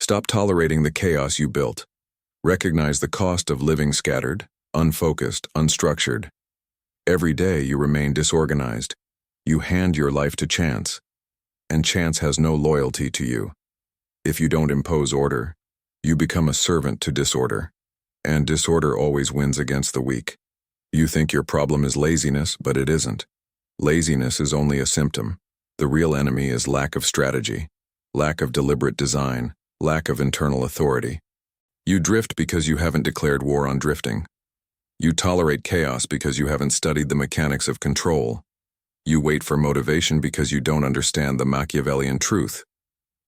Stop tolerating the chaos you built. Recognize the cost of living scattered, unfocused, unstructured. Every day you remain disorganized. You hand your life to chance, and chance has no loyalty to you. If you don't impose order, you become a servant to disorder, and disorder always wins against the weak. You think your problem is laziness, but it isn't. Laziness is only a symptom. The real enemy is lack of strategy, lack of deliberate design, lack of internal authority. You drift because you haven't declared war on drifting. You tolerate chaos because you haven't studied the mechanics of control. You wait for motivation because you don't understand the Machiavellian truth.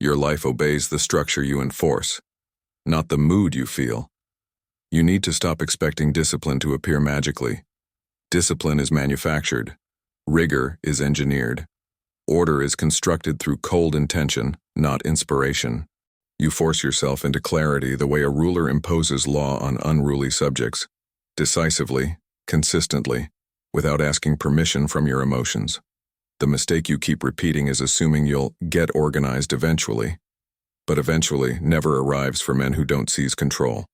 Your life obeys the structure you enforce, not the mood you feel. You need to stop expecting discipline to appear magically. Discipline is manufactured. Rigor is engineered. Order is constructed through cold intention, not inspiration. You force yourself into clarity the way a ruler imposes law on unruly subjects, decisively, consistently, without asking permission from your emotions. The mistake you keep repeating is assuming you'll get organized eventually, but eventually never arrives for men who don't seize control.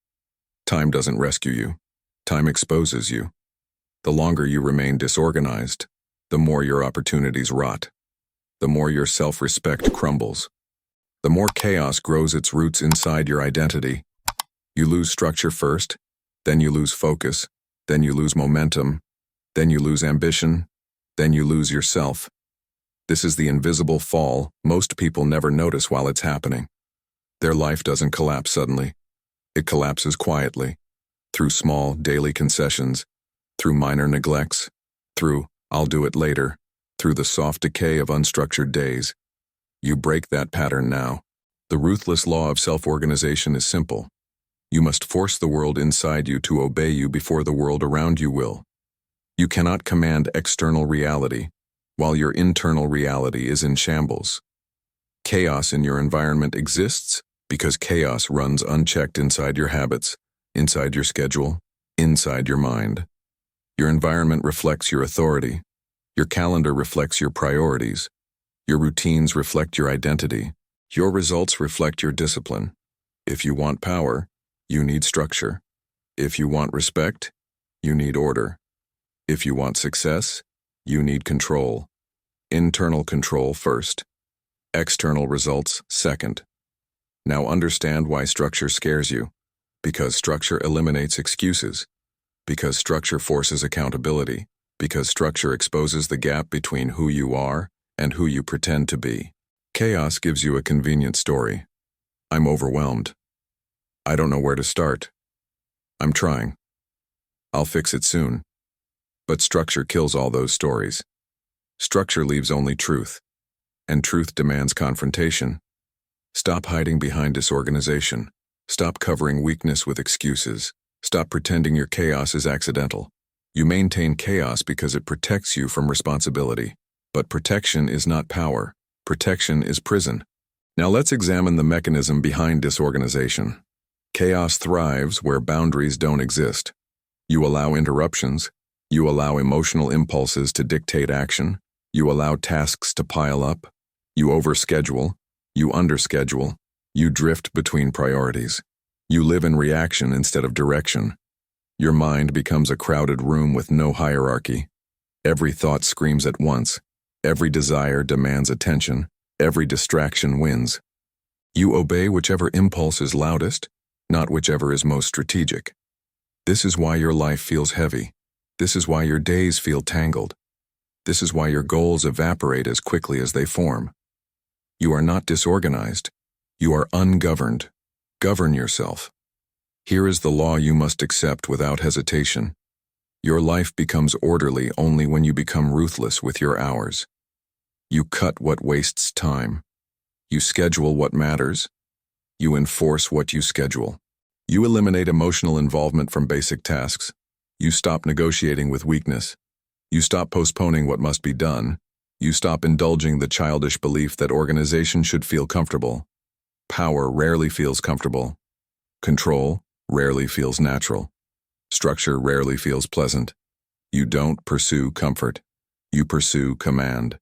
Time doesn't rescue you. Time exposes you. The longer you remain disorganized, the more your opportunities rot. The more your self-respect crumbles. The more chaos grows its roots inside your identity. You lose structure first, then you lose focus, then you lose momentum, then you lose ambition, then you lose yourself. This is the invisible fall most people never notice while it's happening. Their life doesn't collapse suddenly. It collapses quietly, through small daily concessions, through minor neglects, through "I'll do it later," through the soft decay of unstructured days. You break that pattern now. The ruthless law of self-organization is simple. You must force the world inside you to obey you before the world around you will. You cannot command external reality, while your internal reality is in shambles. Chaos in your environment exists because chaos runs unchecked inside your habits, inside your schedule, inside your mind. Your environment reflects your authority. Your calendar reflects your priorities. Your routines reflect your identity. Your results reflect your discipline. If you want power, you need structure. If you want respect, you need order. If you want success, you need control. Internal control first. External results second. Now understand why structure scares you. Because structure eliminates excuses. Because structure forces accountability. Because structure exposes the gap between who you are and who you pretend to be. Chaos gives you a convenient story. I'm overwhelmed. I don't know where to start. I'm trying. I'll fix it soon. But structure kills all those stories. Structure leaves only truth, and truth demands confrontation. Stop hiding behind disorganization. Stop covering weakness with excuses. Stop pretending your chaos is accidental. You maintain chaos because it protects you from responsibility. But protection is not power. Protection is prison. Now let's examine the mechanism behind disorganization. Chaos thrives where boundaries don't exist. You allow interruptions. You allow emotional impulses to dictate action. You allow tasks to pile up. You overschedule. You underschedule. You drift between priorities. You live in reaction instead of direction. Your mind becomes a crowded room with no hierarchy. Every thought screams at once. Every desire demands attention. Every distraction wins. You obey whichever impulse is loudest, not whichever is most strategic. This is why your life feels heavy. This is why your days feel tangled. This is why your goals evaporate as quickly as they form. You are not disorganized. You are ungoverned. Govern yourself. Here is the law you must accept without hesitation. Your life becomes orderly only when you become ruthless with your hours. You cut what wastes time. You schedule what matters. You enforce what you schedule. You eliminate emotional involvement from basic tasks. You stop negotiating with weakness. You stop postponing what must be done. You stop indulging the childish belief that organization should feel comfortable. Power rarely feels comfortable. Control rarely feels natural. Structure rarely feels pleasant. You don't pursue comfort. You pursue command.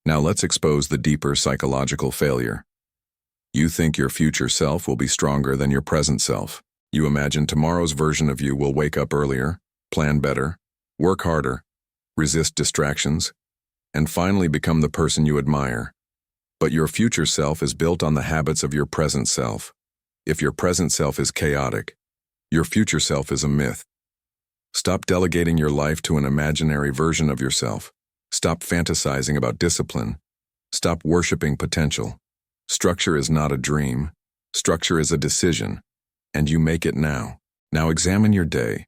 Now let's expose the deeper psychological failure. You think your future self will be stronger than your present self. You imagine tomorrow's version of you will wake up earlier, plan better, work harder, resist distractions, and finally become the person you admire. But your future self is built on the habits of your present self. If your present self is chaotic, your future self is a myth. Stop delegating your life to an imaginary version of yourself. Stop fantasizing about discipline. Stop worshiping potential. Structure is not a dream. Structure is a decision, and you make it now. Now examine your day.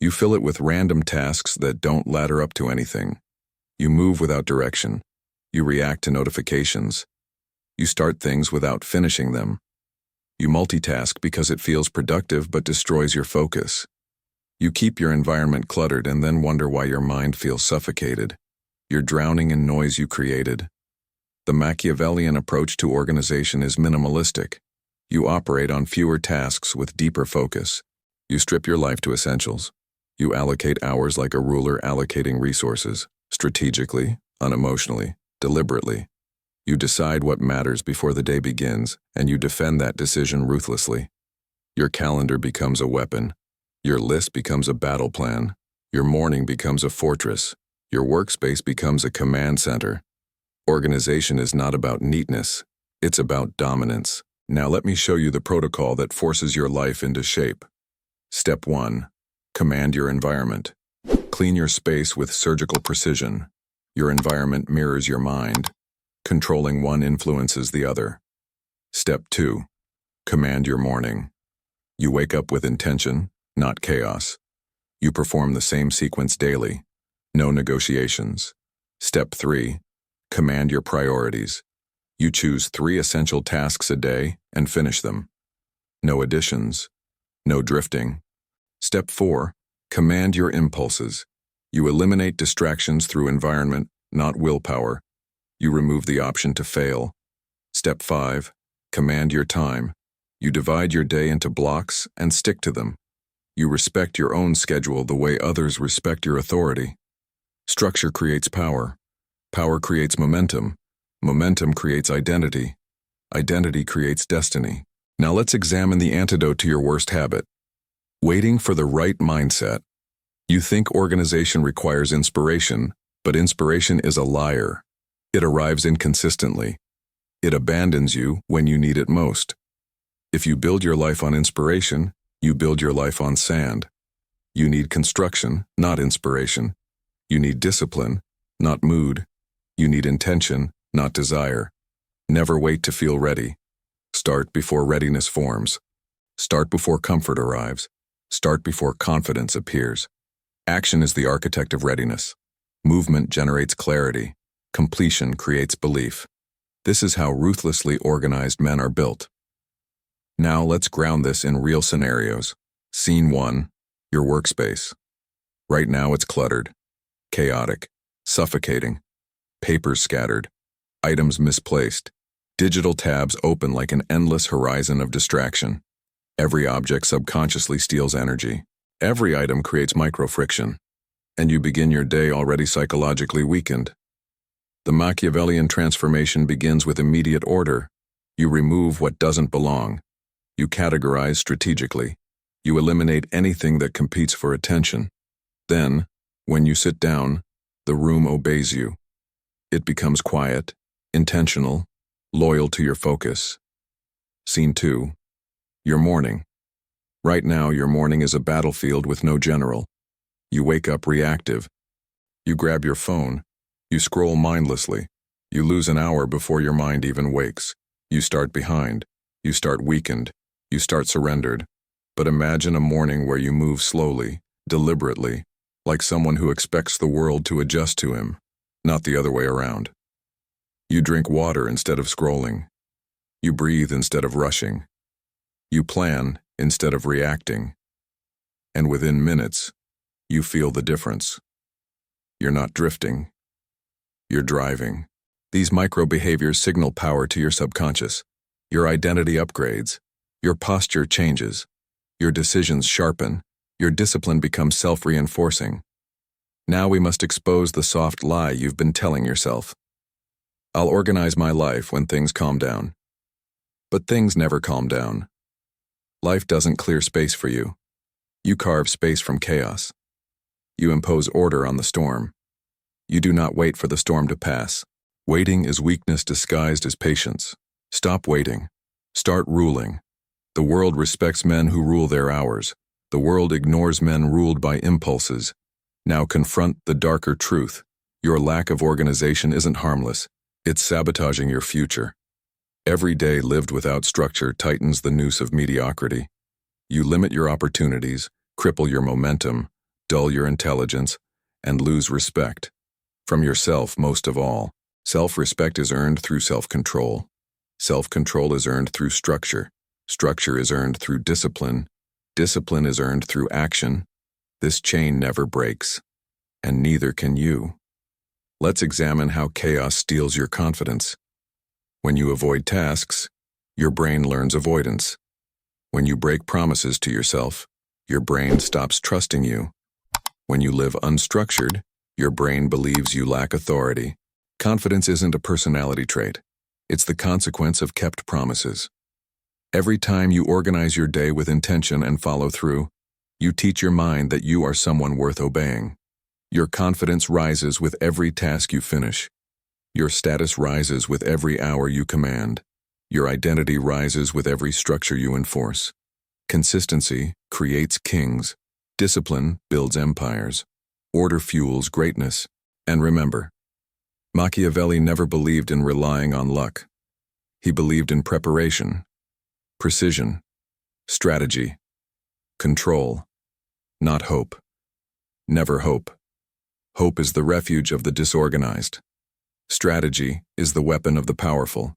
You fill it with random tasks that don't ladder up to anything. You move without direction. You react to notifications. You start things without finishing them. You multitask because it feels productive but destroys your focus. You keep your environment cluttered and then wonder why your mind feels suffocated. You're drowning in noise you created. The Machiavellian approach to organization is minimalistic. You operate on fewer tasks with deeper focus. You strip your life to essentials. You allocate hours like a ruler allocating resources, strategically, unemotionally, deliberately. You decide what matters before the day begins, and you defend that decision ruthlessly. Your calendar becomes a weapon. Your list becomes a battle plan. Your morning becomes a fortress. Your workspace becomes a command center. Organization is not about neatness. It's about dominance. Now let me show you the protocol that forces your life into shape. Step 1. Command your environment. Clean your space with surgical precision. Your environment mirrors your mind. Controlling one influences the other. Step 2. Command your morning. You wake up with intention, not chaos. You perform the same sequence daily. No negotiations. Step 3. Command your priorities. You choose 3 essential tasks a day and finish them. No additions. No drifting. Step 4. Command your impulses. You eliminate distractions through environment, not willpower. You remove the option to fail. Step 5. Command your time. You divide your day into blocks and stick to them. You respect your own schedule the way others respect your authority. Structure creates power. Power creates momentum. Momentum creates identity. Identity creates destiny. Now let's examine the antidote to your worst habit. Waiting for the right mindset. You think organization requires inspiration, but inspiration is a liar. It arrives inconsistently. It abandons you when you need it most. If you build your life on inspiration, you build your life on sand. You need construction, not inspiration. You need discipline, not mood. You need intention, not desire. Never wait to feel ready. Start before readiness forms. Start before comfort arrives. Start before confidence appears. Action is the architect of readiness. Movement generates clarity. Completion creates belief. This is how ruthlessly organized men are built. Now let's ground this in real scenarios. Scene 1. Your workspace. Right now it's cluttered, chaotic, suffocating. Papers scattered, items misplaced. Digital tabs open like an endless horizon of distraction. Every object subconsciously steals energy. Every item creates micro-friction. And you begin your day already psychologically weakened. The Machiavellian transformation begins with immediate order. You remove what doesn't belong. You categorize strategically. You eliminate anything that competes for attention. Then, when you sit down, the room obeys you. It becomes quiet, intentional, loyal to your focus. Scene 2. Your morning. Right now, your morning is a battlefield with no general. You wake up reactive. You grab your phone. You scroll mindlessly. You lose an hour before your mind even wakes. You start behind. You start weakened. You start surrendered. But imagine a morning where you move slowly, deliberately, like someone who expects the world to adjust to him, not the other way around. You drink water instead of scrolling. You breathe instead of rushing. You plan instead of reacting. And within minutes, you feel the difference. You're not drifting. You're driving. These micro-behaviors signal power to your subconscious. Your identity upgrades. Your posture changes. Your decisions sharpen. Your discipline becomes self-reinforcing. Now we must expose the soft lie you've been telling yourself. I'll organize my life when things calm down. But things never calm down. Life doesn't clear space for you. You carve space from chaos. You impose order on the storm. You do not wait for the storm to pass. Waiting is weakness disguised as patience. Stop waiting. Start ruling. The world respects men who rule their hours. The world ignores men ruled by impulses. Now confront the darker truth. Your lack of organization isn't harmless. It's sabotaging your future. Every day lived without structure tightens the noose of mediocrity. You limit your opportunities, cripple your momentum, dull your intelligence, and lose respect. From yourself, most of all. Self-respect is earned through self-control. Self-control is earned through structure. Structure is earned through discipline. Discipline is earned through action. This chain never breaks, and neither can you. Let's examine how chaos steals your confidence. When you avoid tasks, your brain learns avoidance. When you break promises to yourself, your brain stops trusting you. When you live unstructured, your brain believes you lack authority. Confidence isn't a personality trait. It's the consequence of kept promises. Every time you organize your day with intention and follow through, you teach your mind that you are someone worth obeying. Your confidence rises with every task you finish. Your status rises with every hour you command. Your identity rises with every structure you enforce. Consistency creates kings. Discipline builds empires. Order fuels greatness. And remember, Machiavelli never believed in relying on luck. He believed in preparation, precision, strategy, control, not hope. Never hope. Hope is the refuge of the disorganized. Strategy is the weapon of the powerful.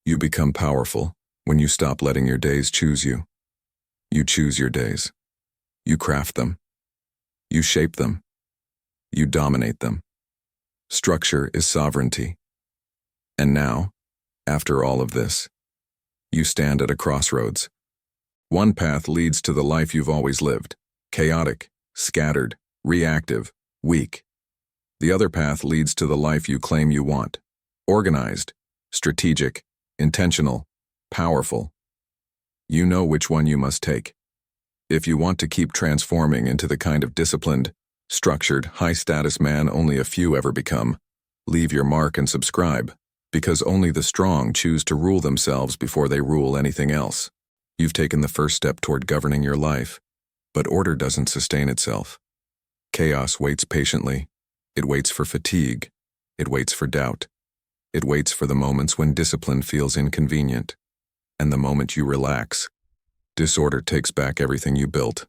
You become powerful when you stop letting your days choose you. You choose your days. You craft them. You shape them. You dominate them. Structure is sovereignty. And now, after all of this, you stand at a crossroads. One path leads to the life you've always lived, chaotic, scattered, reactive, weak. The other path leads to the life you claim you want, organized, strategic, intentional, powerful. You know which one you must take. If you want to keep transforming into the kind of disciplined, structured, high-status man only a few ever become, leave your mark and subscribe, because only the strong choose to rule themselves before they rule anything else. You've taken the first step toward governing your life, but order doesn't sustain itself. Chaos waits patiently. It waits for fatigue. It waits for doubt. It waits for the moments when discipline feels inconvenient. And the moment you relax, disorder takes back everything you built.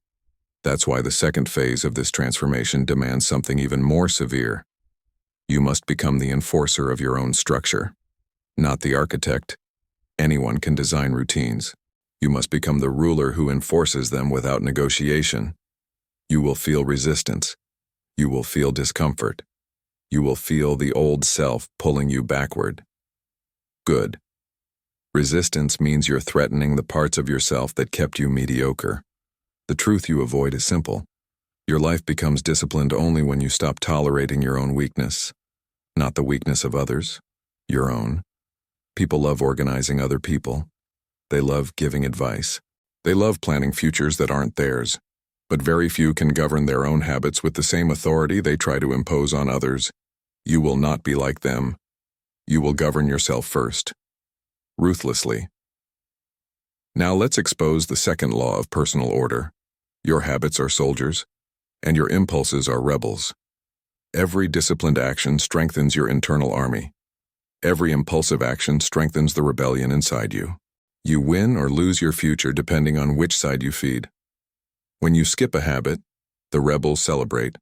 That's why the second phase of this transformation demands something even more severe. You must become the enforcer of your own structure, not the architect. Anyone can design routines. You must become the ruler who enforces them without negotiation. You will feel resistance. You will feel discomfort. You will feel the old self pulling you backward. Good. Resistance means you're threatening the parts of yourself that kept you mediocre. The truth you avoid is simple. Your life becomes disciplined only when you stop tolerating your own weakness. Not the weakness of others, your own. People love organizing other people. They love giving advice. They love planning futures that aren't theirs. But very few can govern their own habits with the same authority they try to impose on others. You will not be like them. You will govern yourself first. Ruthlessly. Now let's expose the second law of personal order. Your habits are soldiers, and your impulses are rebels. Every disciplined action strengthens your internal army. Every impulsive action strengthens the rebellion inside you. You win or lose your future depending on which side you feed. When you skip a habit, the rebels celebrate.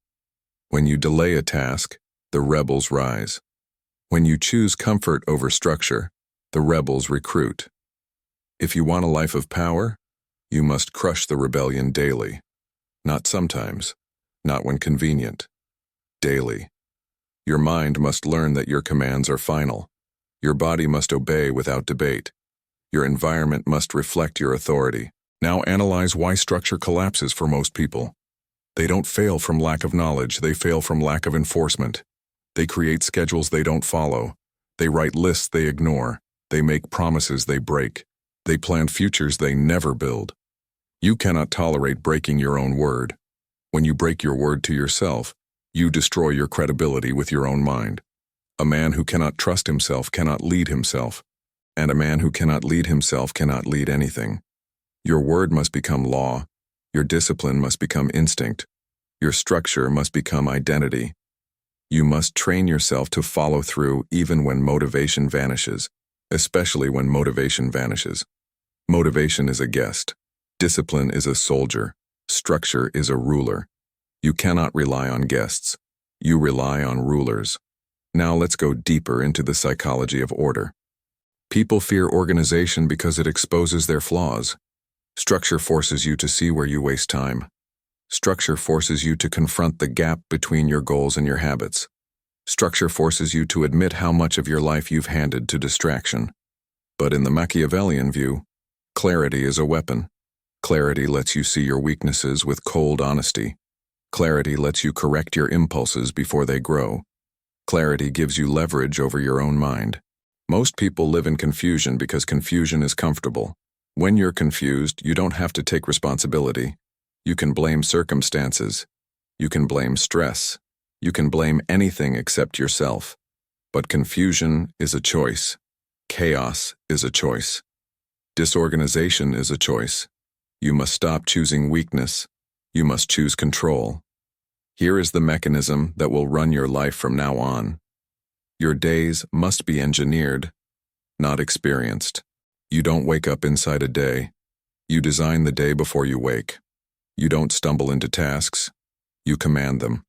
When you delay a task, the rebels rise. When you choose comfort over structure, the rebels recruit. If you want a life of power, you must crush the rebellion daily. Not sometimes, not when convenient. Daily. Your mind must learn that your commands are final. Your body must obey without debate. Your environment must reflect your authority. Now analyze why structure collapses for most people. They don't fail from lack of knowledge, they fail from lack of enforcement. They create schedules they don't follow. They write lists they ignore. They make promises they break. They plan futures they never build. You cannot tolerate breaking your own word. When you break your word to yourself, you destroy your credibility with your own mind. A man who cannot trust himself cannot lead himself, and a man who cannot lead himself cannot lead anything. Your word must become law. Your discipline must become instinct. Your structure must become identity. You must train yourself to follow through even when motivation vanishes, especially when motivation vanishes. Motivation is a guest. Discipline is a soldier. Structure is a ruler. You cannot rely on guests. You rely on rulers. Now let's go deeper into the psychology of order. People fear organization because it exposes their flaws. Structure forces you to see where you waste time. Structure forces you to confront the gap between your goals and your habits. Structure forces you to admit how much of your life you've handed to distraction. But in the Machiavellian view, clarity is a weapon. Clarity lets you see your weaknesses with cold honesty. Clarity lets you correct your impulses before they grow. Clarity gives you leverage over your own mind. Most people live in confusion because confusion is comfortable. When you're confused, you don't have to take responsibility. You can blame circumstances. You can blame stress. You can blame anything except yourself. But confusion is a choice. Chaos is a choice. Disorganization is a choice. You must stop choosing weakness. You must choose control. Here is the mechanism that will run your life from now on. Your days must be engineered, not experienced. You don't wake up inside a day. You design the day before you wake. You don't stumble into tasks. You command them.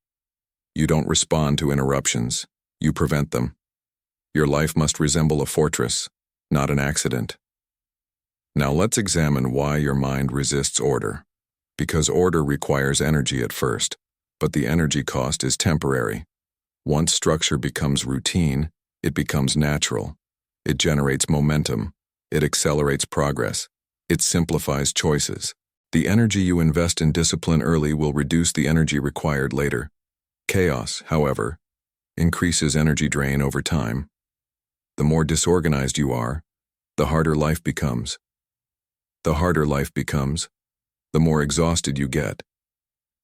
You don't respond to interruptions. You prevent them. Your life must resemble a fortress, not an accident. Now let's examine why your mind resists order. Because order requires energy at first, but the energy cost is temporary. Once structure becomes routine, it becomes natural. It generates momentum. It accelerates progress. It simplifies choices. The energy you invest in discipline early will reduce the energy required later. Chaos, however, increases energy drain over time. The more disorganized you are, the harder life becomes. The harder life becomes, the more exhausted you get.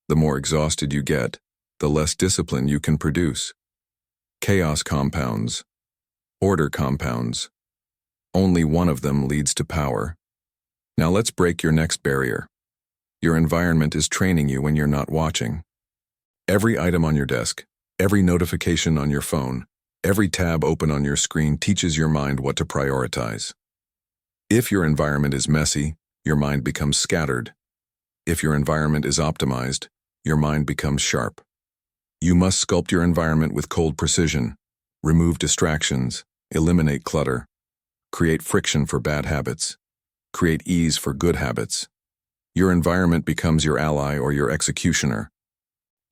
The more exhausted you get, the less discipline you can produce. Chaos compounds. Order compounds. Only one of them leads to power. Now let's break your next barrier. Your environment is training you when you're not watching. Every item on your desk, every notification on your phone, every tab open on your screen teaches your mind what to prioritize. If your environment is messy, your mind becomes scattered. If your environment is optimized, your mind becomes sharp. You must sculpt your environment with cold precision. Remove distractions, eliminate clutter, create friction for bad habits, create ease for good habits. Your environment becomes your ally or your executioner.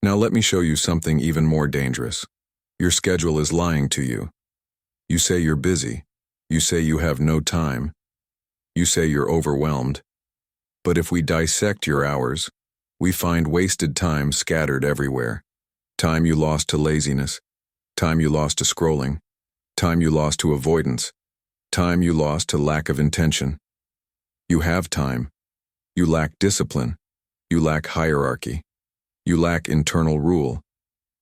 Now let me show you something even more dangerous. Your schedule is lying to you. You say you're busy. You say you have no time. You say you're overwhelmed. But if we dissect your hours, we find wasted time scattered everywhere. Time you lost to laziness, time you lost to scrolling, time you lost to avoidance, time you lost to lack of intention. You have time. You lack discipline. You lack hierarchy. You lack internal rule.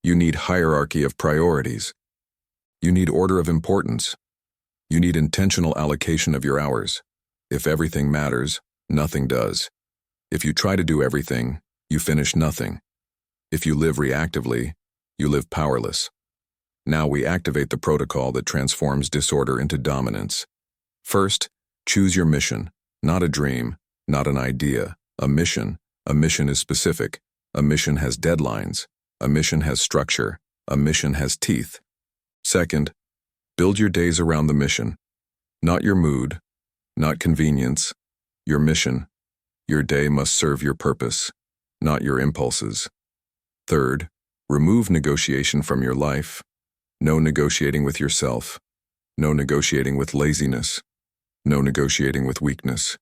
You need hierarchy of priorities. You need order of importance. You need intentional allocation of your hours. If everything matters, nothing does. If you try to do everything, you finish nothing. If you live reactively, you live powerless. Now we activate the protocol that transforms disorder into dominance. First, choose your mission, not a dream, not an idea, a mission. A mission is specific. A mission has deadlines. A mission has structure. A mission has teeth. Second, build your days around the mission. Not your mood, not convenience, your mission. Your day must serve your purpose, not your impulses. Third, remove negotiation from your life. No negotiating with yourself. No negotiating with laziness. No negotiating with weakness.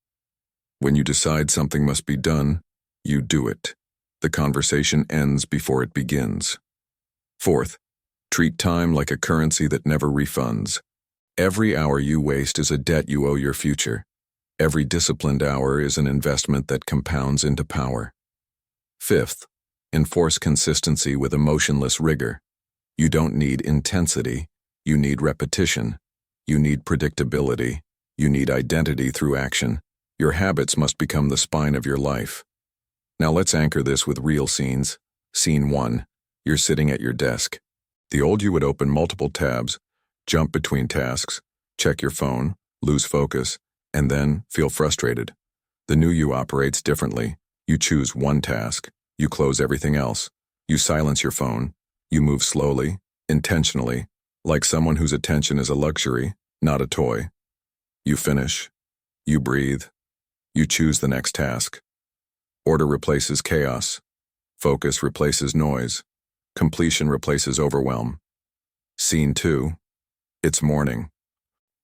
When you decide something must be done, you do it. The conversation ends before it begins. Fourth, treat time like a currency that never refunds. Every hour you waste is a debt you owe your future. Every disciplined hour is an investment that compounds into power. Fifth, enforce consistency with emotionless rigor. You don't need intensity. You need repetition. You need predictability. You need identity through action. Your habits must become the spine of your life. Now let's anchor this with real scenes. Scene 1. You're sitting at your desk. The old you would open multiple tabs, jump between tasks, check your phone, lose focus, and then feel frustrated. The new you operates differently. You choose one task. You close everything else. You silence your phone. You move slowly, intentionally, like someone whose attention is a luxury, not a toy. You finish. You breathe. You choose the next task. Order replaces chaos. Focus replaces noise. Completion replaces overwhelm. Scene 2. It's morning.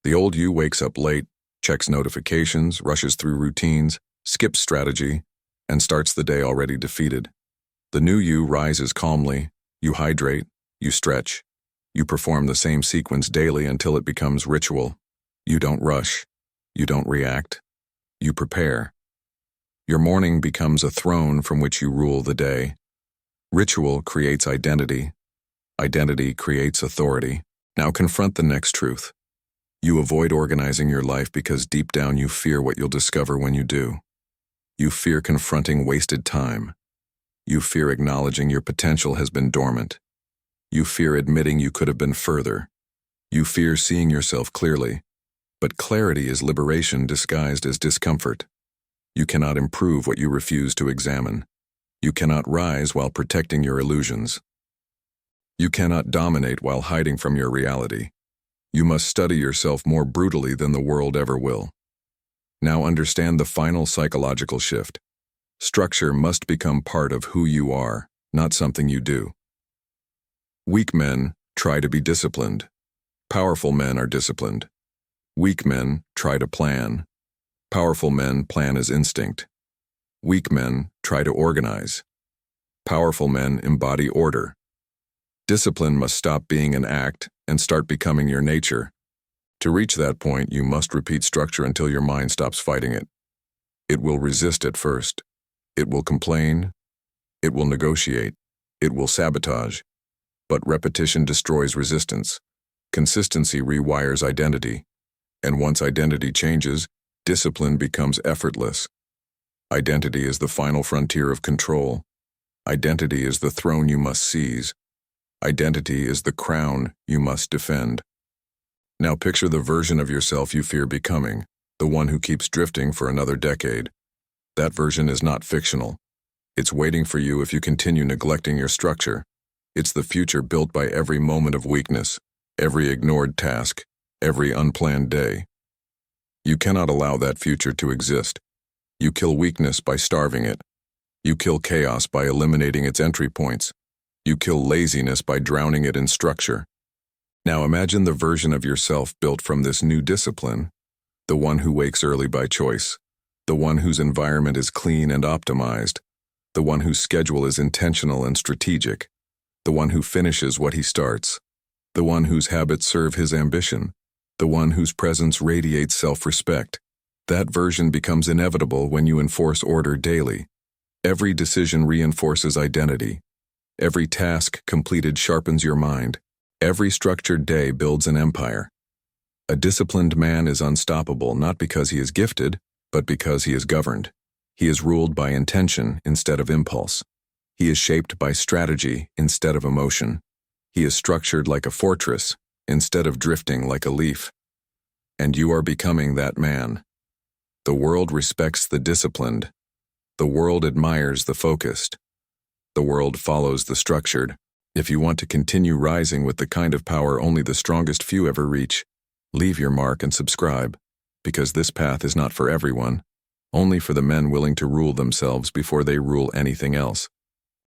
The old you wakes up late, checks notifications, rushes through routines, skips strategy, and starts the day already defeated. The new you rises calmly. You hydrate. You stretch. You perform the same sequence daily until it becomes ritual. You don't rush. You don't react. You prepare. Your morning becomes a throne from which you rule the day. Ritual creates identity. Identity creates authority. Now confront the next truth. You avoid organizing your life because deep down you fear what you'll discover when you do. You fear confronting wasted time. You fear acknowledging your potential has been dormant. You fear admitting you could have been further. You fear seeing yourself clearly. But clarity is liberation disguised as discomfort. You cannot improve what you refuse to examine. You cannot rise while protecting your illusions. You cannot dominate while hiding from your reality. You must study yourself more brutally than the world ever will. Now understand the final psychological shift. Structure must become part of who you are, not something you do. Weak men try to be disciplined. Powerful men are disciplined. Weak men try to plan. Powerful men plan as instinct. Weak men try to organize. Powerful men embody order. Discipline must stop being an act and start becoming your nature. To reach that point, you must repeat structure until your mind stops fighting it. It will resist at first. It will complain. It will negotiate. It will sabotage. But repetition destroys resistance. Consistency rewires identity. And once identity changes, discipline becomes effortless. Identity is the final frontier of control. Identity is the throne you must seize. Identity is the crown you must defend. Now picture the version of yourself you fear becoming, the one who keeps drifting for another decade. That version is not fictional. It's waiting for you if you continue neglecting your structure. It's the future built by every moment of weakness, every ignored task, every unplanned day. You cannot allow that future to exist. You kill weakness by starving it. You kill chaos by eliminating its entry points. You kill laziness by drowning it in structure. Now imagine the version of yourself built from this new discipline, the one who wakes early by choice, the one whose environment is clean and optimized, the one whose schedule is intentional and strategic, the one who finishes what he starts, the one whose habits serve his ambition, the one whose presence radiates self-respect. That version becomes inevitable when you enforce order daily. Every decision reinforces identity. Every task completed sharpens your mind. Every structured day builds an empire. A disciplined man is unstoppable not because he is gifted, but because he is governed. He is ruled by intention instead of impulse. He is shaped by strategy instead of emotion. He is structured like a fortress instead of drifting like a leaf. And you are becoming that man. The world respects the disciplined. The world admires the focused. The world follows the structured. If you want to continue rising with the kind of power only the strongest few ever reach, leave your mark and subscribe, because this path is not for everyone, only for the men willing to rule themselves before they rule anything else.